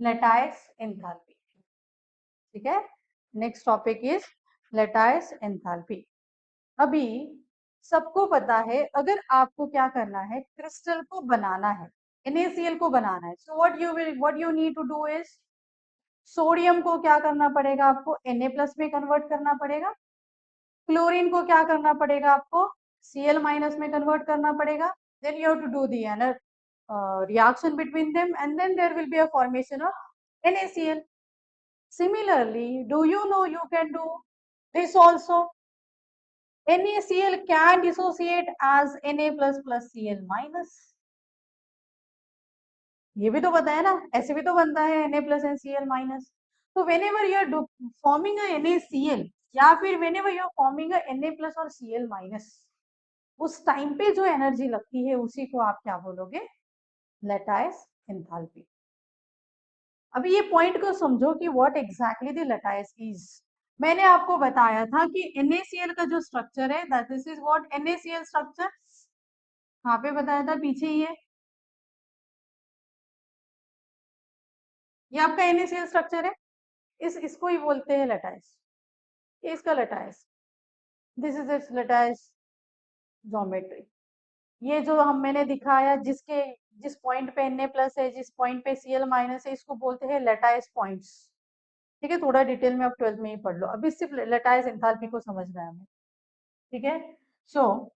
Lattice enthalpy. ठीक है, next topic is lattice enthalpy. अभी सबको पता है, अगर आपको क्या करना है, क्रिस्टल को बनाना है, NaCl को बनाना है, so what you need to do is, sodium को क्या करना पड़ेगा, आपको Na+ में कन्वर्ट करना पड़ेगा, क्लोरीन को क्या करना पड़ेगा, आपको Cl- में कन्वर्ट करना पड़ेगा, then you have to do the reaction between them, and then there will be a formation of NaCl. Similarly, do you know you can do this also? NaCl can dissociate as Na++ Cl-। ये भी तो पता है ना, ऐसे भी तो बनता है Na+ and Cl-। तो whenever you are forming a NaCl या फिर whenever you are forming a Na+ और Cl-, उस टाइम पे जो एनर्जी लगती है उसी को आप क्या बोलोगे, लैटिस एंथैल्पी। अभी ये पॉइंट को समझो कि what exactly the lattice is. मैंने आपको बताया था कि NaCl का जो स्ट्रक्चर है, that this is what NaCl structure, यहाँ पे बताया था पीछे ही है, ये आपका NaCl स्ट्रक्चर है, इसको ही बोलते हैं लैटिस, इसका lattice, this is it's lattice geometry. ये जो मैंने दिखाया, जिस पॉइंट पे Na+ है, जिस पॉइंट पे Cl- है, इसको बोलते हैं लैटिस पॉइंट्स। ठीक है, थोड़ा डिटेल में आप 12th में ही पढ़ लो, अभी सिर्फ लैटिस एंथैल्पी को समझना है हमें। ठीक है, सो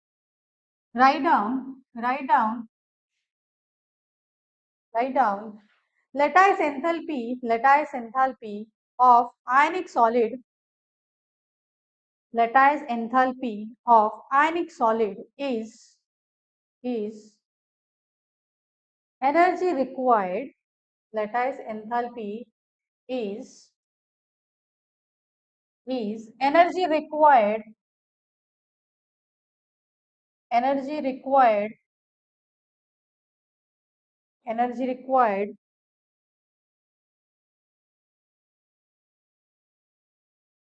write down lattice enthalpy of ionic solid, lattice enthalpy of ionic solid is energy required, lattice enthalpy is energy required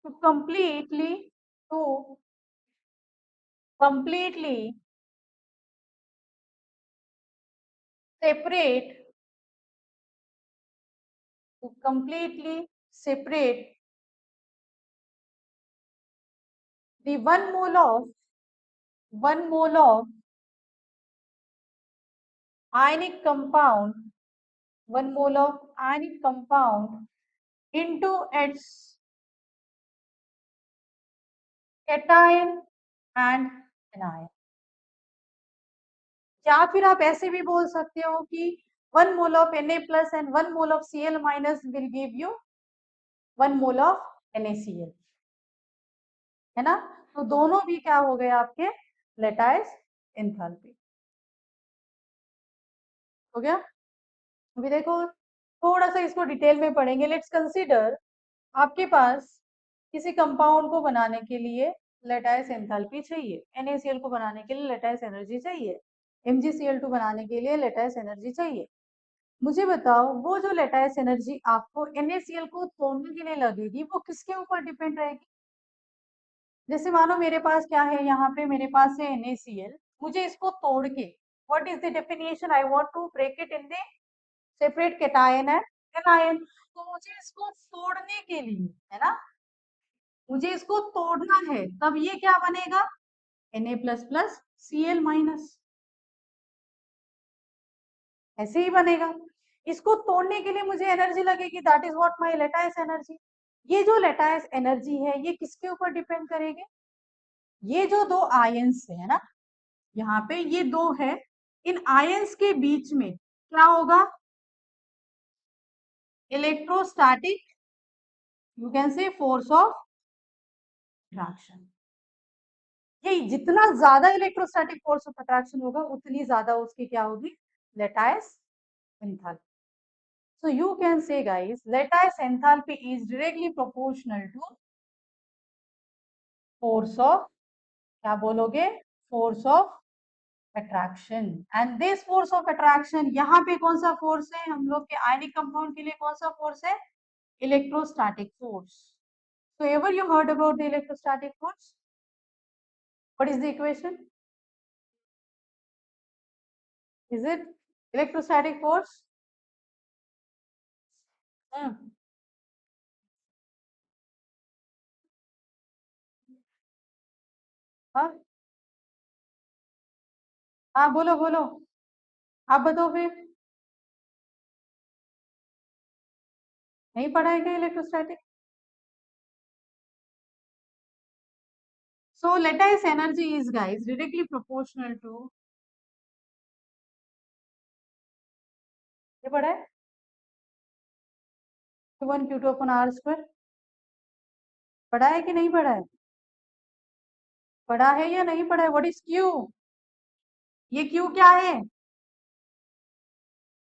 to completely separate the 1 mole of ionic compound, 1 mole of ionic compound into its cation and anion। या फिर आप ऐसे भी बोल सकते हो कि 1 mole of Na+ and 1 mole of Cl- will give you 1 mole of NaCl, है ना। तो दोनों भी क्या हो गए आपके, लैटिस एंथैल्पी हो गया। अभी देखो थोड़ा सा इसको डिटेल में पढ़ेंगे। लेट्स कंसीडर, आपके पास किसी कंपाउंड को बनाने के लिए लैटिस एंथैल्पी चाहिए, NaCl को बनाने के लिए लैटिस एनर्जी चाहिए, MgCl2 बनाने के लिए लैटिस एनर्जी चाहिए। मुझे बताओ वो जो लैटिस एनर्जी आपको NaCl को तोड़ने के लिए लगेगी, वो किसके ऊपर डिपेंड रहेगी। जैसे मानो मेरे पास क्या है, यहाँ पे मेरे पास है NaCl, मुझे इसको तोड़ के, what is the definition, I want to break it in the separate cation and anion. तो मुझे इसको तोड़ने के लिए, है ना, मुझे इसको तोड़ना है, तब ये क्या बनेगा, Na++ Cl-। ऐसे ही बनेगा। इसको तोड़ने के लिए मुझे एनर्जी लगेगी, that is what my lattice energy. ये जो लैटिस एनर्जी है ये किसके ऊपर डिपेंड करेगी, ये जो दो आयंस है ना, यहाँ पे ये दो है, इन आयंस के बीच में क्या होगा, इलेक्ट्रोस्टैटिक, यू कैन से फोर्स ऑफ अट्रैक्शन। ये जितना ज्यादा इलेक्ट्रोस्टैटिक फोर्स ऑफ अट्रैक्शन होगा उतनी ज्यादा उसकी क्या होगी, lattice enthalpy. So you can say guys, lattice enthalpy is directly proportional to force of, क्या बोलोगे, force of attraction। And this force of attraction, यहाँ पे कौन सा फोर्स है, हम लोग के आयनिक कंपाउंड के लिए कौन सा फोर्स है, electrostatic force. So ever you heard about the electrostatic force? What is the equation? Is it electrostatic force? हम्म, हाँ हाँ, बोलो बोलो, आप बताओ फिर। नहीं पढ़ा है क्या electrostatic? So lattice energy is, guys, directly proportional to, ये पढ़ा है, Q1 Q2 upon R square। पढ़ा है कि नहीं पढ़ा है? पढ़ा है या नहीं पढ़ा है? What is Q? ये Q क्या है?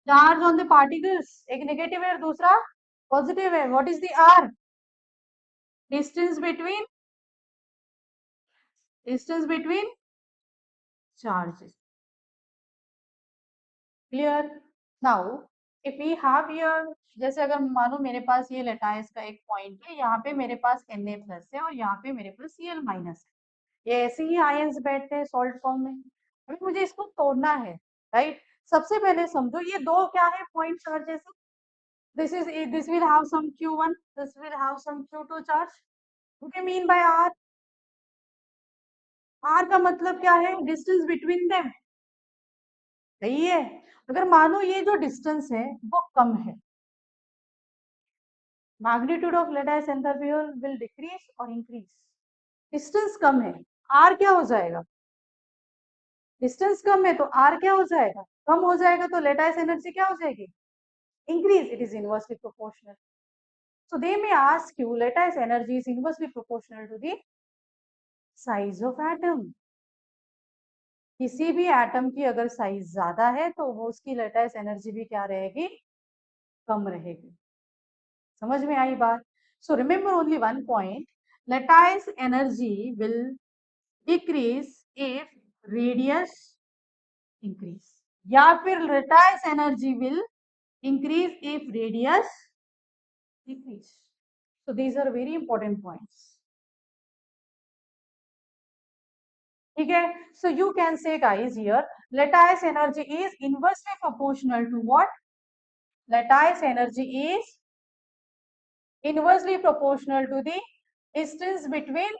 चार्ज ऑन द पार्टिकल्स, एक नेगेटिव है और दूसरा पॉजिटिव है। What is the R? Distance between, distance between charges. Clear? Now if we have here, जैसे अगर मानो मेरे पास ये लेटाइस का एक पॉइंट है, यहाँ पे मेरे पास Na प्लस है और यहाँ पे मेरे पास Cl माइनस है। ये ऐसे ही आयंस बैठते हैं सॉल्ट फॉर्म में। अभी मुझे इसको तोड़ना है, राइट? सबसे पहले समझो ये दो क्या है, point charges. This will have some Q1, this will have some Q2 charge. What do you mean by R? R का मतलब क्या है? Distance between them. सही है। अगर मानो ये जो डिस्टेंस है वो कम है, magnitude of lattice enthalpy will decrease और इंक्रीज। डिस्टेंस कम है, आर क्या हो जाएगा? डिस्टेंस कम है तो आर क्या हो जाएगा? कम हो जाएगा, तो लेटाइस एनर्जी क्या हो जाएगी? Increase. It is inversely proportional. So they may ask you, lattice energy is inversely proportional to the size of atom. किसी भी एटम की अगर साइज ज्यादा है तो वो उसकी लेटाइस एनर्जी भी क्या रहेगी? कम रहेगी। समझ में आई बात? So remember only one point, lattice energy will decrease if radius increase, या फिर lattice energy will increase if radius decrease. So these are very important points. ठीक है? So you can say, guys, here lattice energy is inversely proportional to what? Lattice energy is inversely proportional to the distance between,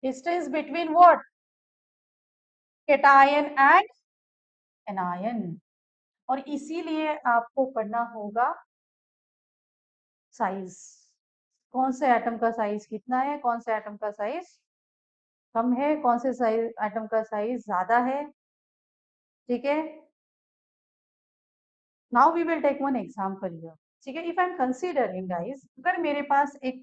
distance between what? Cation and anion. और इसीलिए आपको पढ़ना होगा size, कौन से atom का साइज कितना है, कौन से एटम का साइज कम है, कौन से साइज एटम का साइज ज्यादा है। ठीक है? Now we will take one example here. ठीक है? If I am considering, guys, अगर मेरे पास एक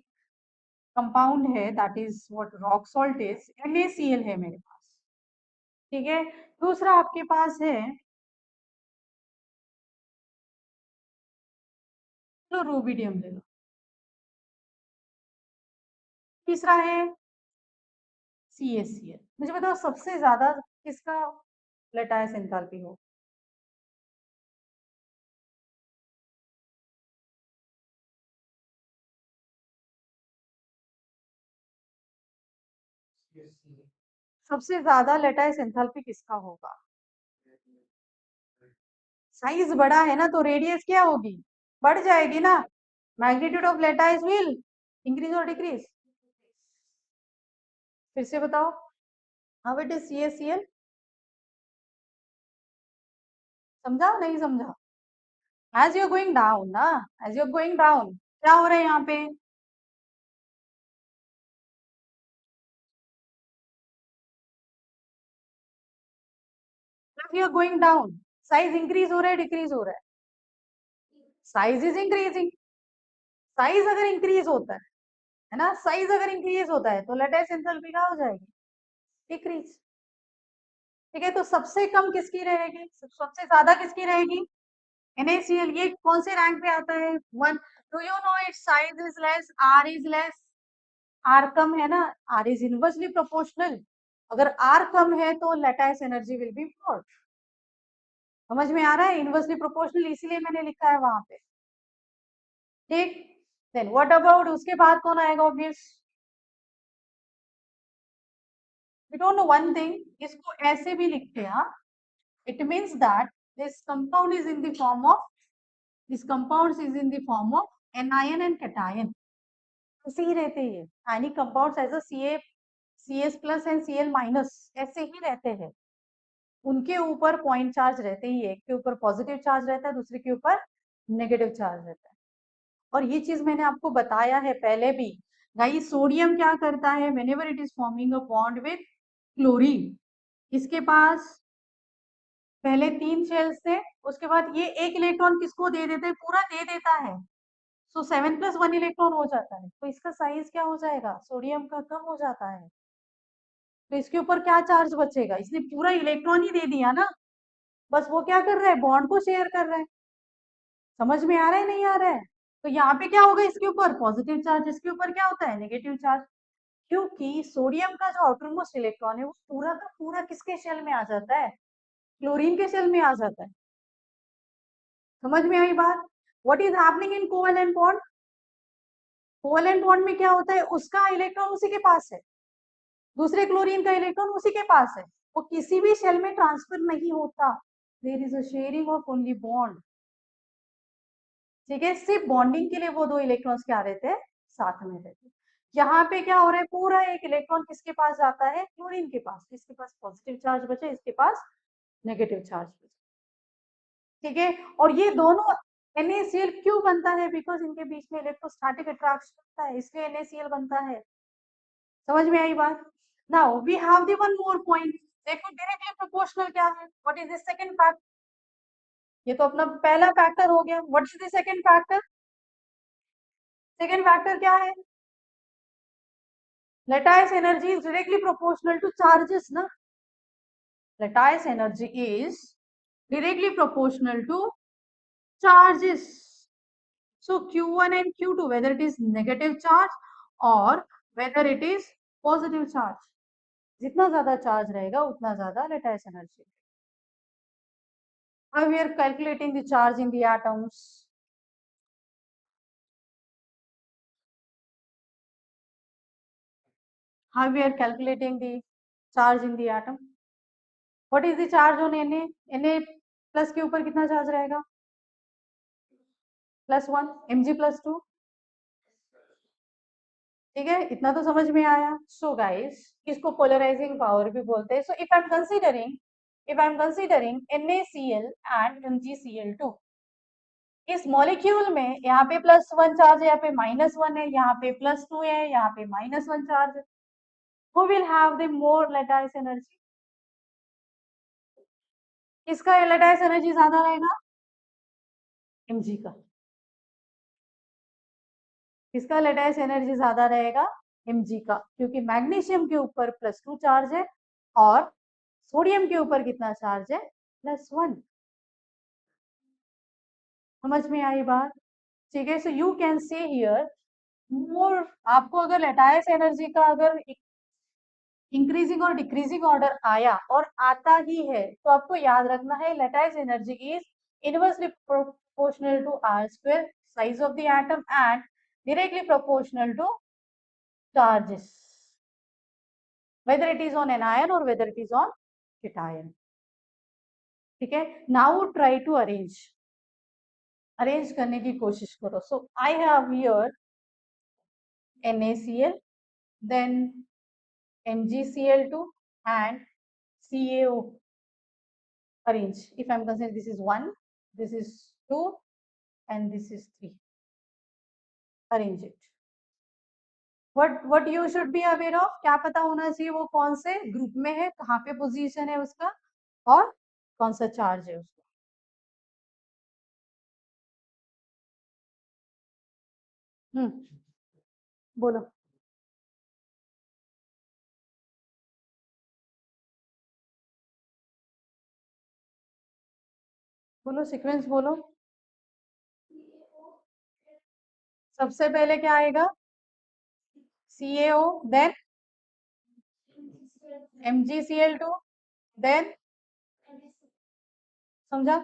कंपाउंड है, that is what rock salt is, NaCl है मेरे पास। ठीक है? दूसरा आपके पास है, लो रूबिडियम ले लो। तीसरा है CaCl। मुझे बताओ सबसे ज्यादा किसका लेटाइस एंथैल्पी हो? सबसे ज्यादा लेटाइस एंथैल्पी किसका होगा? साइज बड़ा है ना, तो रेडियस क्या होगी? बढ़ जाएगी ना। Magnitude of lattice will increase और डिक्रीज। फिर से बताओ, हाउ इट इज CaCl? समझा नहीं समझा? एज यू गोइंग डाउन ना, एज यू गोइंग डाउन क्या हो रहा है यहाँ पे? As you going down size increase हो रहा है, डिक्रीज हो रहा है? Size is increasing. साइज अगर इंक्रीज होता है ना, साइज अगर इंक्रीज होता है तो लेटाइस एंथैल्पी क्या हो जाएगी? डिक्रीज। ठीक है? तो सबसे कम किसकी रहेगी, सबसे ज्यादा किसकी रहेगी? NaCl। ये कौन से रैंक पे आता है? One. Do you know it's size is less, R is less. R कम है ना, आर इज इनवर्सली प्रोपोर्शनल। अगर आर कम है तो lattice energy will be more. समझ में आ रहा है? इनवर्सली प्रोपोर्शनल इसीलिए मैंने लिखा है वहां पे। ठीक? देन व्हाट अबाउट, उसके बाद कौन आएगा? Obvious, we don't know one thing, इसको ऐसे भी लिखते हैं। It means that this compound is in the form of this compounds is in the form of anion and cation, ऐसे ही रहते हैं ionic compounds as a CS plus and Cl minus ऐसे ही रहते हैं। उनके ऊपर पॉइंट चार्ज रहते ही, एक के ऊपर पॉजिटिव चार्ज रहता है, दूसरे के ऊपर नेगेटिव चार्ज रहता है। और ये चीज मैंने आपको बताया है पहले भी। गाइस सोडियम क्या करता है, whenever it is forming a bond with chlorine, इसके पास पहले 3 शेल्स थे, उसके बाद ये एक इलेक्ट्रॉन किसको दे देता है, पूरा दे देता है। सो 7+1 इलेक्ट्रॉन हो जाता है, तो इसका साइज क्या हो जाएगा, सोडियम का कम हो जाता है। तो इसके ऊपर क्या चार्ज बचेगा, इसने पूरा इलेक्ट्रॉन ही दे दिया ना, बस वो क्या कर रहा है, बॉन्ड को शेयर कर रहा है। समझ में आ रहा है नहीं आ रहा है? तो यहाँ पे क्या होगा, इसके ऊपर पॉजिटिव चार्ज, इसके ऊपर क्या होता है, नेगेटिव चार्ज। क्योंकि सोडियम का जो आउटर मोस्ट इलेक्ट्रॉन है वो पूरा का पूरा किसके शेल में आ जाता है, क्लोरीन के शेल में आ जाता है। समझ में आई बात? What is happening in covalent bond, covalent bond में क्या होता है, उसका इलेक्ट्रॉन उसी के पास है, दूसरे क्लोरीन का इलेक्ट्रॉन उसी के पास है, वो किसी भी शेल में ट्रांसफर नहीं होता। There is a sharing of only bond. ठीक है, सिर्फ बॉन्डिंग के लिए वो 2 इलेक्ट्रॉन्स क्या रहते हैं, साथ में रहते हैं। यहाँ पे क्या हो रहा है, पूरा एक इलेक्ट्रॉन किसके पास जाता है, क्लोरीन के पास, इसके पास पॉजिटिव चार्ज बचे, इसके पास नेगेटिव चार्ज बचे। ठीक है, और ये दोनों NaCl क्यों बनता है, बिकॉज इनके बीच में इलेक्ट्रोस्टैटिक अट्रैक्शन होता है, इसलिए NaCl बनता है। समझ में आई बात? Now we have the one more point, देखो डायरेक्टली प्रोपोर्शनल क्या है, what is the second factor. ये तो अपना पहला फैक्टर हो गया, what is the second factor, second factor क्या है, lattice energy is directly proportional to charges na, lattice energy is directly proportional to charges. So Q1 and Q2 whether it is negative charge or whether it is positive charge, जितना ज्यादा charge रहेगा उतना ज्यादा lattice energy. Now we are calculating the charge in the atoms. How we are calculating the charge in the atom? What is the charge on Na? Na plus के ऊपर कितना charge रहेगा, +1, Mg+2। ठीक है, इतना तो समझ में आया। सो गाइस इसको पोलराइजिंग पावर भी बोलते हैं। So if I am considering NaCl and MgCl2, इस मॉलिक्यूल में यहाँ पे +1 चार्ज है, यहाँ पे -1 है, यहाँ पे +2 है, यहाँ पे -1 चार्ज है, who will have the more lattice energy, किसका lattice energy ज्यादा रहेगा, Mg का। किसका lattice energy ज्यादा रहेगा, Mg का, क्योंकि मैग्नीशियम के ऊपर +2 चार्ज है और सोडियम के ऊपर कितना चार्ज है, +1। समझ में आई बात? ठीक है, so you can say here more, आपको अगर lattice energy का अगर इंक्रीजिंग और डिक्रीजिंग ऑर्डर आया और आता ही है तो आपको याद रखना है lattice energy is inversely proportional to R square size of the atom and directly proportional to charges, whether it is on anion or whether it is on cation. ठीक है, नाउ ट्राई टू अरेंज करने की कोशिश करो। So I have here NaCl, then MgCl2 and CaO. Arrange. If I'm considering this is 1, this is 2 and this is 3. Arrange it. What you should be aware of, क्या पता होना चाहिए वो कौन से ग्रुप में है, कहाँ पे पोजीशन है उसका और कौन सा चार्ज है उसका। बोलो बोलो सीक्वेंस बोलो। सबसे पहले क्या आएगा, CaO, देन MgCl2, देन, समझा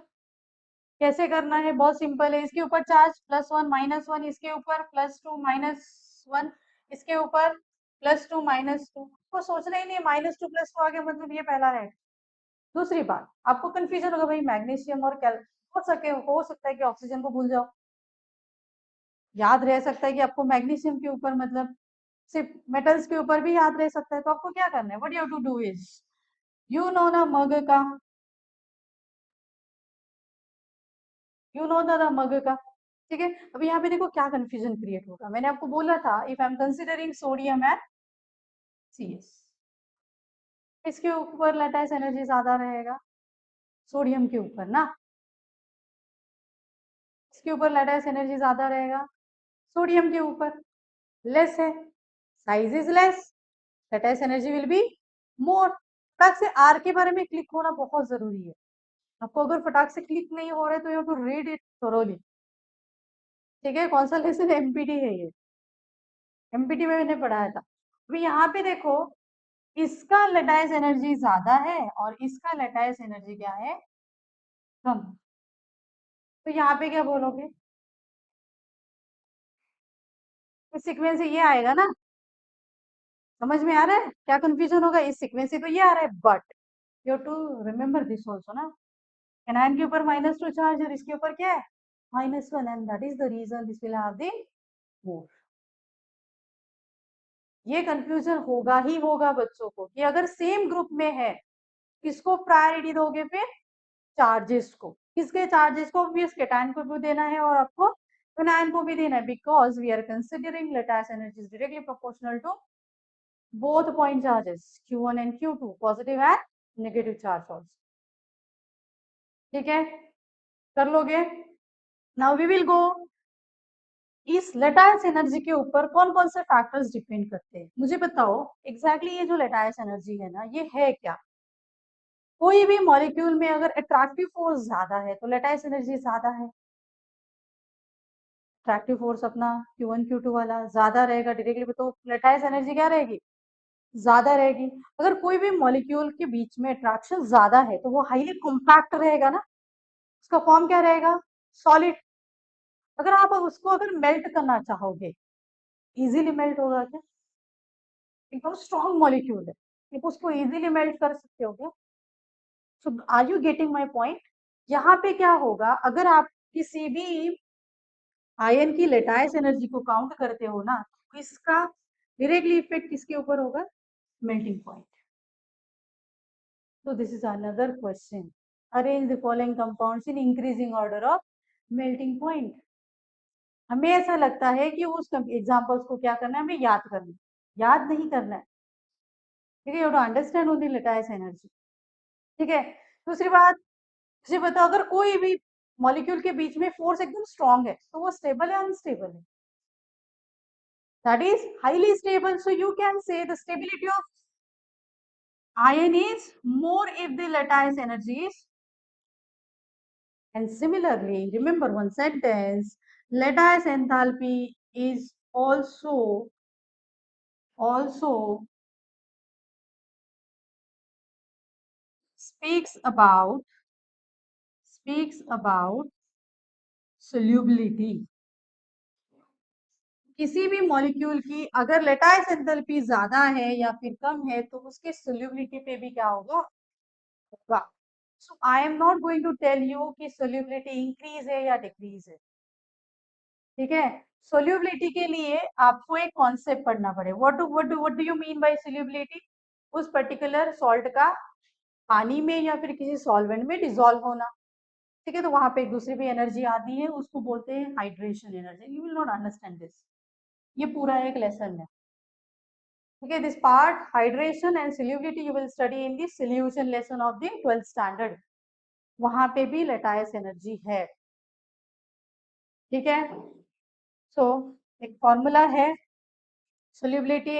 कैसे करना है, बहुत सिंपल है। इसके ऊपर चार्ज +1 -1, इसके ऊपर +2 -1, इसके ऊपर +2 -2, को सोचना ही नहीं, -2 +2 आ गया मतलब ये पहला है। दूसरी बात आपको कंफ्यूजन होगा भाई मैग्नीशियम और कैल, हो सकता है कि ऑक्सीजन को भूल जाओ, याद रह सकता है कि आपको मैग्नीशियम के ऊपर, मतलब सिर्फ मेटल्स के ऊपर भी याद रह सकता है। तो आपको क्या करना है, what you have to do is, you know ना मग का, यू नो द मग का, ठीक है। अब यहाँ पे देखो क्या कंफ्यूजन क्रिएट होगा, मैंने आपको बोला था if I am considering sodium and CS, इसके ऊपर लैटिस एनर्जी ज्यादा रहेगा, सोडियम के ऊपर ना, इसके ऊपर लैटिस एनर्जी ज्यादा रहेगा, सोडियम के ऊपर लेस है, size is less, lattice energy will be मोर। फटाक से आर के बारे में क्लिक होना बहुत जरूरी है, आपको अगर फटाक से क्लिक नहीं हो रहा है तो you have to read it thoroughly, ठीक है। कौन सा लेसन, एमपीटी है ये, एमपीटी में मैंने पढ़ाया था। अभी यहाँ पे देखो, इसका लैटिस एनर्जी ज्यादा है और इसका लैटिस एनर्जी क्या है, कम। तो यहाँ पे क्या बोलोगे, इस सीक्वेंस से ये आएगा ना, समझ में आ रहा है क्या कंफ्यूजन होगा, इस सीक्वेंस से तो ये आ रहा है, but you to remember this also ना, एनायन के ऊपर -2 चार्ज और इसके ऊपर क्या है, -1, and that is the reason this will have the more. ये कंफ्यूजन होगा ही होगा बच्चों को कि अगर सेम ग्रुप में है किसको प्रायोरिटी दोगे, फिर चार्जेस को, किसके चार्जेस को, ऑब्वियस केटायन को भी देना है और आपको एनायन को भी देना है, because we are considering lattice energy is directly proportional to both point charges Q1 and Q2, positive and negative charge also, ठीक है, कर लोगे। नाउ वी विल गो, इस लैटिस एनर्जी के ऊपर कौन कौन से फैक्टर्स डिपेंड करते हैं, मुझे बताओ एग्जैक्टली ये जो लैटिस एनर्जी है ना, ये है क्या। कोई भी मॉलिक्यूल में अगर अट्रैक्टिव फोर्स ज्यादा है तो लैटिस एनर्जी ज्यादा है, अट्रैक्टिव फोर्स अपना Q1 Q2 वाला ज्यादा रहेगा डायरेक्टली, तो लैटिस एनर्जी क्या रहेगी, ज्यादा रहेगी। अगर कोई भी मॉलिक्यूल के बीच में अट्रैक्शन ज्यादा है तो वो हाईली कॉम्पैक्ट रहेगा ना, उसका फॉर्म क्या रहेगा, सॉलिड। अगर आप उसको अगर मेल्ट करना चाहोगे, इजीली मेल्ट होगा क्या, एकदम स्ट्रॉन्ग मॉलिक्यूल है, आप उसको इजीली मेल्ट कर सकते हो क्या। So are you getting my point, यहाँ पे क्या होगा, अगर आप किसी भी आयन की लेटाइस एनर्जी को काउंट करते हो ना, तो इसका डायरेक्टली इफेक्ट किसके ऊपर होगा, melting point. So this is another question. Arrange the following compounds in increasing order of melting point. हमें ऐसा लगता है कि उस एग्जाम्पल्स को क्या करना है, हमें याद करना है, याद नहीं करना है, ठीक है, you to understand only lattice energy, ठीक है। दूसरी बात, मुझे बताओ अगर कोई भी मॉलिक्यूल के बीच में फोर्स एकदम स्ट्रॉन्ग है तो वो स्टेबल है अनस्टेबल है, that is highly stable, so you can से the stability of ion is more if the lattice energy is. And similarly, remember one sentence, lattice enthalpy is also speaks about solubility। किसी भी molecule की अगर lattice enthalpy ज्यादा है या फिर कम है तो उसके सोल्यूबिलिटी पे भी क्या होगा। So I am not going to tell you कि सोल्यूबिलिटी इंक्रीज है या डिक्रीज है, ठीक है। सोल्यूबिलिटी के लिए आपको एक कॉन्सेप्ट पढ़ना पड़ेगा, what do you mean by solubility, उस पर्टिकुलर सॉल्ट का पानी में या फिर किसी सॉल्वेंट में डिसॉल्व होना, ठीक है। तो वहां पे एक दूसरी भी एनर्जी आती है, उसको बोलते हैं hydration energy, you will not understand this, ये पूरा एक लेसन है, ठीक है। This part hydration and solubility you will study in the solution lesson of the 12th standard, वहां पे भी लेटाइस एनर्जी है, ठीक है। सो एक फॉर्मूला है, solubility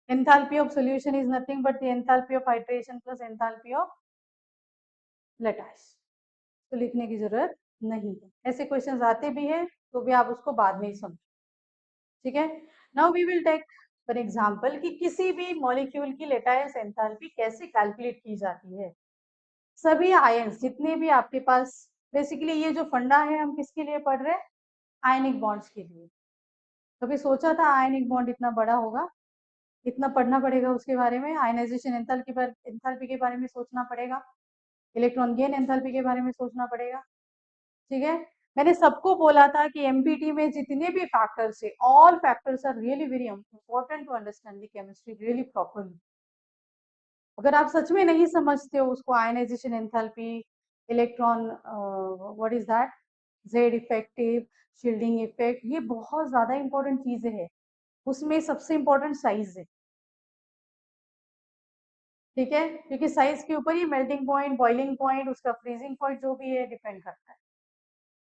enthalpy of solution is nothing but the enthalpy of hydration plus enthalpy of lattice, तो लिखने की जरूरत नहीं है, ऐसे क्वेश्चंस आते भी हैं तो भी आप उसको बाद में ही समझो, ठीक है। Now we will take for example कि किसी भी मॉलिक्यूल की लेटाइस एंथैल्पी कैसे कैलकुलेट की जाती है। सभी आयंस जितने भी आपके पास, बेसिकली ये जो फंडा है हम किसके लिए पढ़ रहे हैं, आयनिक बॉन्ड्स के लिए। कभी सोचा था आयनिक बॉन्ड इतना बड़ा होगा, इतना पढ़ना पड़ेगा उसके बारे में, आयनाइजेशन एंथैल्पी के बारे में सोचना पड़ेगा, इलेक्ट्रॉन गेन एंथैल्पी के बारे में सोचना पड़ेगा, ठीक है, मैंने सबको बोला था कि एमपीटी में जितने भी फैक्टर्स है, all factors are really very important to understand the chemistry really properly. अगर आप सच में नहीं समझते हो उसको, ionization enthalpy, electron what is that, Z effective, shielding effect, ये बहुत ज्यादा इंपॉर्टेंट चीजें हैं। उसमें सबसे इंपॉर्टेंट साइज है, ठीक है, क्योंकि साइज के ऊपर ही मेल्टिंग पॉइंट, बॉइलिंग पॉइंट, उसका फ्रीजिंग पॉइंट जो भी है डिपेंड करता है।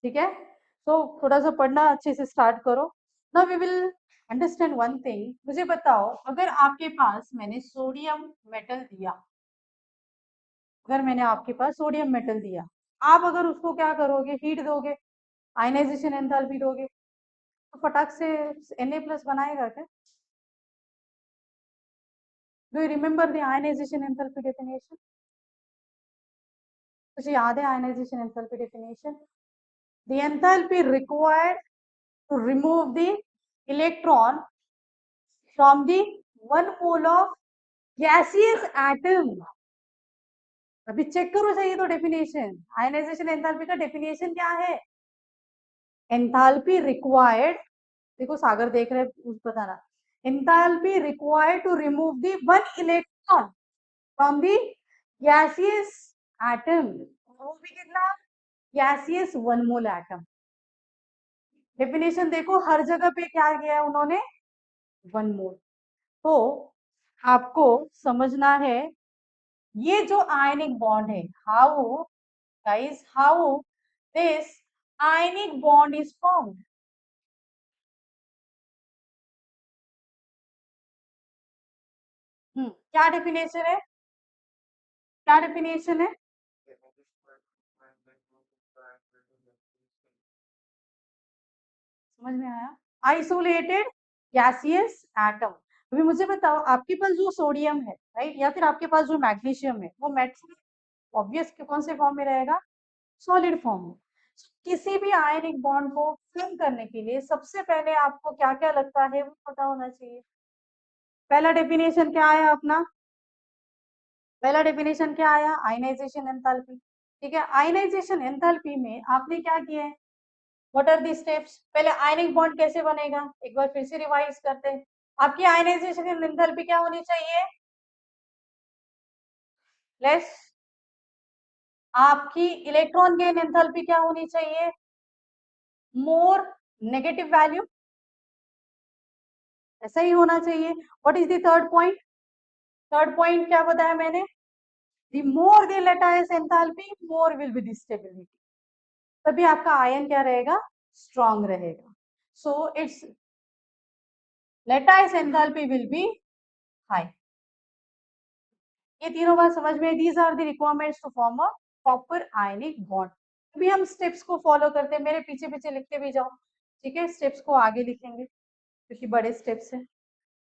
ठीक है, तो थोड़ा सा पढ़ना अच्छे से स्टार्ट करो। Now we will understand one thing. मुझे बताओ, अगर आपके पास मैंने सोडियम मेटल दिया, अगर मैंने आपके पास सोडियम मेटल दिया, आप अगर उसको क्या करोगे, हीट दोगे, आयनाइजेशन एंथैल्पी दोगे, तो फटाक से Na+ बनाएगा क्या? Do you remember the ionization enthalpy definition? मुझे याद है ionization enthalpy definition, the enthalpy required to remove the electron from the one mole of gaseous atom। अभी चेक करो चाहिए तो डेफिनेशन, आयनाइजेशन एंथैल्पी का डेफिनेशन क्या है? एंथैल्पी रिक्वायर्ड, देखो सागर देख रहे उस बताना, enthalpy required to remove the one electron from the gaseous atom. वो भी कितना? Gaseous one mole atom. Definition देखो हर जगह पे क्या किया है उन्होंने, वन मोल। तो आपको समझना है ये जो आयनिक बॉन्ड है, how guys, how this ionic bond is formed. क्या डेफिनेशन है, क्या डेफिनेशन है? समझ में आया? Isolated gaseous atom. अभी मुझे बताओ, आपके पास जो सोडियम है, राइट, या फिर आपके पास जो मैग्नीशियम है, वो मेटल ऑब्वियस कौन से फॉर्म में रहेगा, सॉलिड फॉर्म में। किसी भी आयनिक बॉन्ड को फॉर्म करने के लिए सबसे पहले आपको क्या क्या लगता है वो पता होना चाहिए। पहला डेफिनेशन क्या आया अपना, पहला डेफिनेशन क्या आया, आयनाइजेशन एंथैल्पी। ठीक है, आयनाइजेशन एंथैल्पी में आपने क्या किया है, व्हाट आर दी स्टेप्स, पहले आयनिक बॉन्ड कैसे बनेगा, एक बार फिर से रिवाइज करते हैं। आपकी आयनाइजेशन एंथैल्पी क्या होनी चाहिए, लेस। आपकी इलेक्ट्रॉन गेन एंथैल्पी क्या होनी चाहिए, मोर, नेगेटिव वैल्यू, ऐसा ही होना चाहिए। What is the third point, third point क्या बताया मैंने, the more the lattice enthalpy more will be the stability, तभी आपका आयन क्या रहेगा, स्ट्रॉन्ग रहेगा। So it's lattice enthalpy will be high. ये तीनों बात समझ में, these are the requirements to form a proper ionic bond. अभी हम स्टेप्स को फॉलो करते हैं, मेरे पीछे पीछे लिखते भी जाओ, ठीक है, स्टेप्स को आगे लिखेंगे क्योंकि बड़े स्टेप्स हैं।